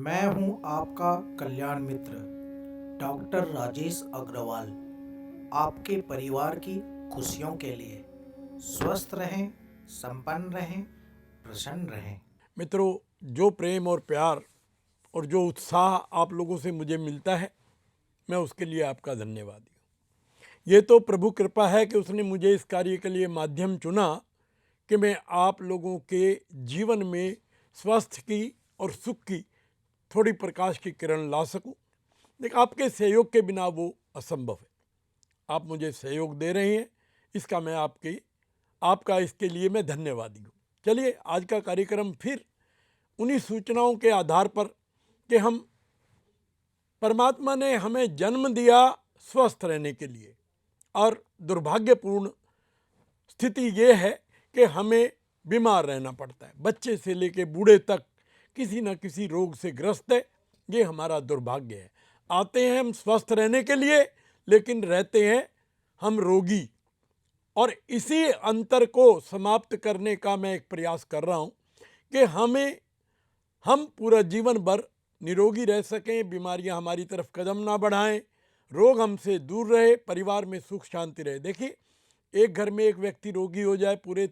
मैं हूं आपका कल्याण मित्र डॉक्टर राजेश अग्रवाल। आपके परिवार की खुशियों के लिए स्वस्थ रहें, संपन्न रहें, प्रसन्न रहें। मित्रों, जो प्रेम और प्यार और जो उत्साह आप लोगों से मुझे मिलता है, मैं उसके लिए आपका धन्यवादी हूँ। ये तो प्रभु कृपा है कि उसने मुझे इस कार्य के लिए माध्यम चुना कि मैं आप लोगों के जीवन में स्वास्थ्य की और सुख की थोड़ी प्रकाश की किरण ला सकूं। लेकिन आपके सहयोग के बिना वो असंभव है। आप मुझे सहयोग दे रहे हैं, इसका मैं आपका इसके लिए मैं धन्यवादी हूँ। चलिए, आज का कार्यक्रम फिर उन्हीं सूचनाओं के आधार पर कि हम परमात्मा ने हमें जन्म दिया स्वस्थ रहने के लिए, और दुर्भाग्यपूर्ण स्थिति ये है कि हमें बीमार रहना पड़ता है। बच्चे से लेकर बूढ़े तक किसी न किसी रोग से ग्रस्त है। ये हमारा दुर्भाग्य है। आते हैं हम स्वस्थ रहने के लिए, लेकिन रहते हैं हम रोगी। और इसी अंतर को समाप्त करने का मैं एक प्रयास कर रहा हूँ कि हम पूरा जीवन भर निरोगी रह सकें, बीमारियां हमारी तरफ कदम ना बढ़ाएं, रोग हमसे दूर रहे, परिवार में सुख शांति रहे। देखिए, एक घर में एक व्यक्ति रोगी हो जाए, पूरे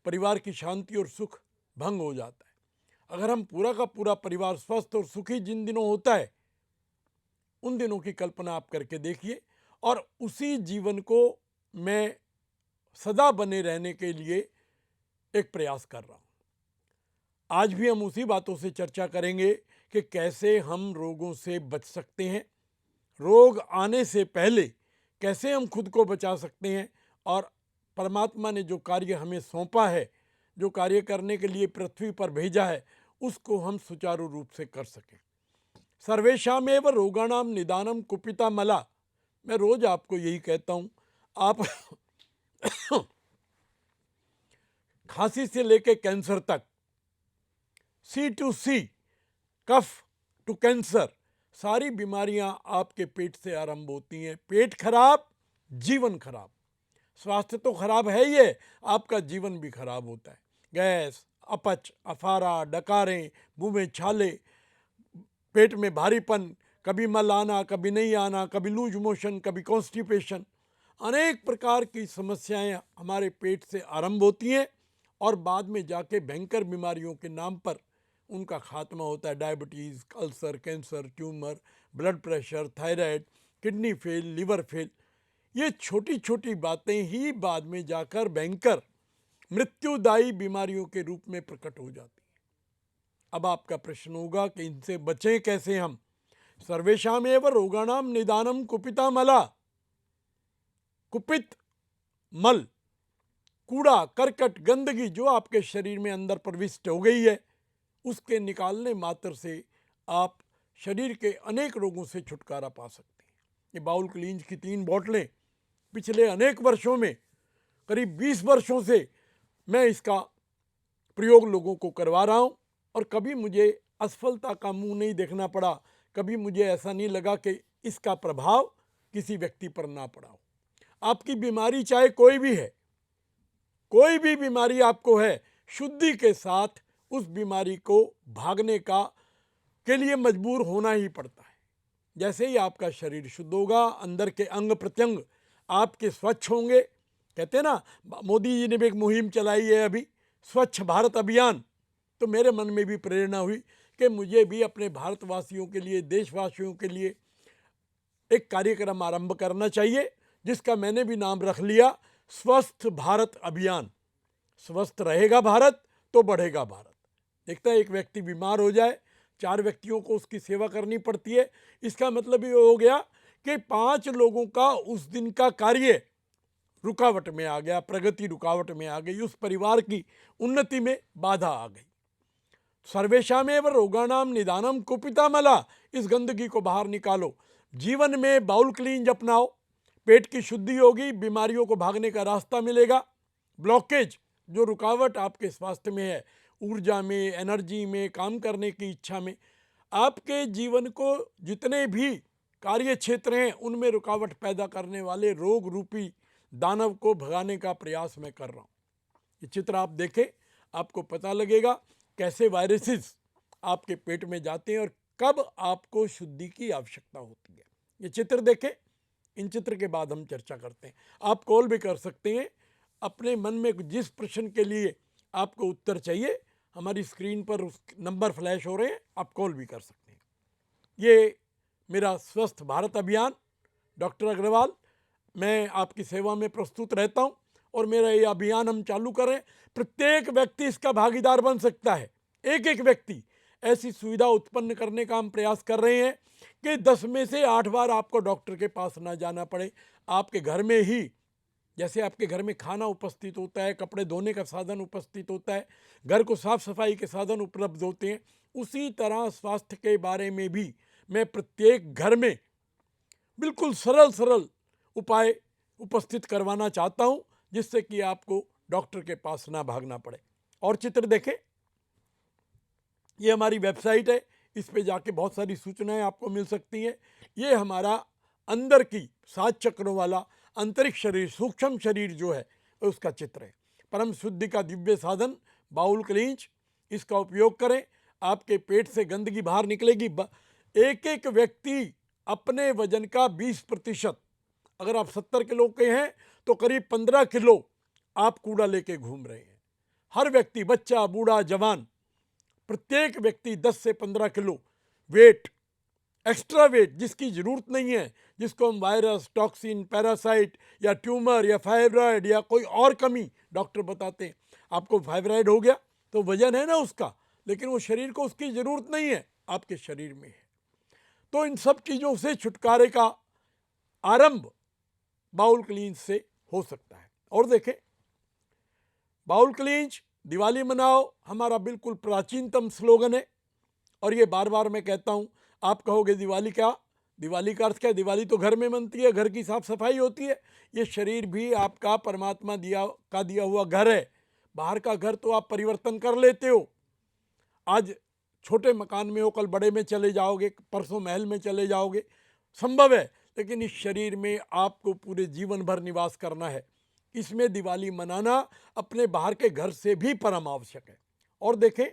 परिवार की शांति और सुख भंग हो जाता है। अगर हम पूरा का पूरा परिवार स्वस्थ और सुखी जिन दिनों होता है, उन दिनों की कल्पना आप करके देखिए। और उसी जीवन को मैं सदा बने रहने के लिए एक प्रयास कर रहा हूँ। आज भी हम उसी बातों से चर्चा करेंगे कि कैसे हम रोगों से बच सकते हैं, रोग आने से पहले कैसे हम खुद को बचा सकते हैं, और परमात्मा ने जो कार्य हमें सौंपा है, जो कार्य करने के लिए पृथ्वी पर भेजा है, उसको हम सुचारू रूप से कर सकें। सर्वेषामेव रोगाणाम निदानम कुपिता मला। मैं रोज आपको यही कहता हूँ। आप खांसी से लेकर कैंसर तक, C to C, cough to cancer, सारी बीमारियां आपके पेट से आरंभ होती हैं। पेट खराब, जीवन खराब। स्वास्थ्य तो खराब है ही है, आपका जीवन भी खराब होता है। गैस, अपच, अफारा, डकारें, मुंह में छाले, पेट में भारीपन, कभी मल आना, कभी नहीं आना, कभी लूज मोशन, कभी कॉन्स्टिपेशन, अनेक प्रकार की समस्याएं हमारे पेट से आरंभ होती हैं और बाद में जाके भयंकर बीमारियों के नाम पर उनका खात्मा होता है। Diabetes, ulcer, cancer, tumour, blood pressure, thyroid, kidney fail, liver fail, ये छोटी छोटी बातें ही बाद में जाकर भयंकर मृत्युदायी बीमारियों के रूप में प्रकट हो जाती हैं। अब आपका प्रश्न होगा कि इनसे बचें कैसे हम। सर्वेषामेव रोगाणाम निदानम कुपिता मला। कुपित मल, कूड़ा करकट, गंदगी जो आपके शरीर में अंदर प्रविष्ट हो गई है, उसके निकालने मात्र से आप शरीर के अनेक रोगों से छुटकारा पा सकते हैं। ये बाउल क्लींज की 3 बोतलें पिछले अनेक वर्षों में, करीब 20 वर्षों से मैं इसका प्रयोग लोगों को करवा रहा हूँ, और कभी मुझे असफलता का मुंह नहीं देखना पड़ा। कभी मुझे ऐसा नहीं लगा कि इसका प्रभाव किसी व्यक्ति पर ना पड़ा हो। आपकी बीमारी चाहे कोई भी है, कोई भी बीमारी आपको है, शुद्धि के साथ उस बीमारी को भागने के लिए मजबूर होना ही पड़ता है। जैसे ही आपका शरीर शुद्ध होगा, अंदर के अंग प्रत्यंग आपके स्वच्छ होंगे। कहते हैं ना, मोदी जी ने भी एक मुहिम चलाई है अभी, स्वच्छ भारत अभियान। तो मेरे मन में भी प्रेरणा हुई कि मुझे भी अपने भारतवासियों के लिए, देशवासियों के लिए एक कार्यक्रम आरंभ करना चाहिए, जिसका मैंने भी नाम रख लिया स्वस्थ भारत अभियान। स्वस्थ रहेगा भारत तो बढ़ेगा भारत। देखता है, एक व्यक्ति बीमार हो जाए, 4 व्यक्तियों को उसकी सेवा करनी पड़ती है। इसका मतलब ये हो गया कि 5 लोगों का उस दिन का कार्य रुकावट में आ गया, प्रगति रुकावट में आ गई, उस परिवार की उन्नति में बाधा आ गई। सर्वेषामेव रोगाणाम निदानम कुपिता मला। इस गंदगी को बाहर निकालो, जीवन में बाउल क्लींज अपनाओ, पेट की शुद्धि होगी, बीमारियों को भागने का रास्ता मिलेगा। ब्लॉकेज, जो रुकावट आपके स्वास्थ्य में है, ऊर्जा में, एनर्जी में, काम करने की इच्छा में, आपके जीवन को जितने भी कार्य क्षेत्र हैं उनमें रुकावट पैदा करने वाले रोग रूपी दानव को भगाने का प्रयास मैं कर रहा हूँ। ये चित्र आप देखें, आपको पता लगेगा कैसे वायरसेस आपके पेट में जाते हैं और कब आपको शुद्धि की आवश्यकता होती है। ये चित्र देखें, इन चित्र के बाद हम चर्चा करते हैं। आप कॉल भी कर सकते हैं, अपने मन में जिस प्रश्न के लिए आपको उत्तर चाहिए, हमारी स्क्रीन पर उस नंबर फ्लैश हो रहे हैं, आप कॉल भी कर सकते हैं। ये मेरा स्वस्थ भारत अभियान, डॉक्टर अग्रवाल, मैं आपकी सेवा में प्रस्तुत रहता हूं और मेरा ये अभियान हम चालू करें। प्रत्येक व्यक्ति इसका भागीदार बन सकता है। एक एक व्यक्ति ऐसी सुविधा उत्पन्न करने का हम प्रयास कर रहे हैं कि 10 में से 8 बार आपको डॉक्टर के पास ना जाना पड़े। आपके घर में ही, जैसे आपके घर में खाना उपस्थित होता है, कपड़े धोने का साधन उपस्थित होता है, घर को साफ सफाई के साधन उपलब्ध होते हैं, उसी तरह स्वास्थ्य के बारे में भी मैं प्रत्येक घर में बिल्कुल सरल सरल उपाय उपस्थित करवाना चाहता हूं, जिससे कि आपको डॉक्टर के पास ना भागना पड़े। और चित्र देखें, ये हमारी वेबसाइट है, इस पे जाके बहुत सारी सूचनाएं आपको मिल सकती हैं। ये हमारा अंदर की 7 चक्रों वाला अंतरिक्ष शरीर, सूक्ष्म शरीर जो है, उसका चित्र है। परम शुद्धि का दिव्य साधन बाउल क्लींच, इसका उपयोग करें, आपके पेट से गंदगी बाहर निकलेगी। एक एक व्यक्ति अपने वजन का 20%, अगर आप 70 किलो के हैं तो करीब 15 किलो आप कूड़ा लेके घूम रहे हैं। हर व्यक्ति, बच्चा, बूढ़ा, जवान, प्रत्येक व्यक्ति 10 से 15 किलो वेट, एक्स्ट्रा वेट जिसकी जरूरत नहीं है, जिसको हम वायरस, टॉक्सिन, पैरासाइट या ट्यूमर या फाइब्रॉयड या कोई और कमी डॉक्टर बताते हैं। आपको फाइब्रॉयड हो गया तो वजन है ना उसका, लेकिन वो शरीर को उसकी जरूरत नहीं है, आपके शरीर में है। तो इन सब चीज़ों से छुटकारे का आरंभ बाउल क्लींच से हो सकता है। और देखें, बाउल क्लींच, दिवाली मनाओ, हमारा बिल्कुल प्राचीनतम स्लोगन है। और ये बार बार मैं कहता हूँ। आप कहोगे दिवाली क्या, दिवाली का अर्थ क्या? दिवाली तो घर में मनती है, घर की साफ सफाई होती है। ये शरीर भी आपका परमात्मा दिया हुआ घर है। बाहर का घर तो आप परिवर्तन कर लेते हो, आज छोटे मकान में हो, कल बड़े में चले जाओगे, परसों महल में चले जाओगे, संभव है। लेकिन इस शरीर में आपको पूरे जीवन भर निवास करना है। इसमें दिवाली मनाना अपने बाहर के घर से भी परम आवश्यक है। और देखें,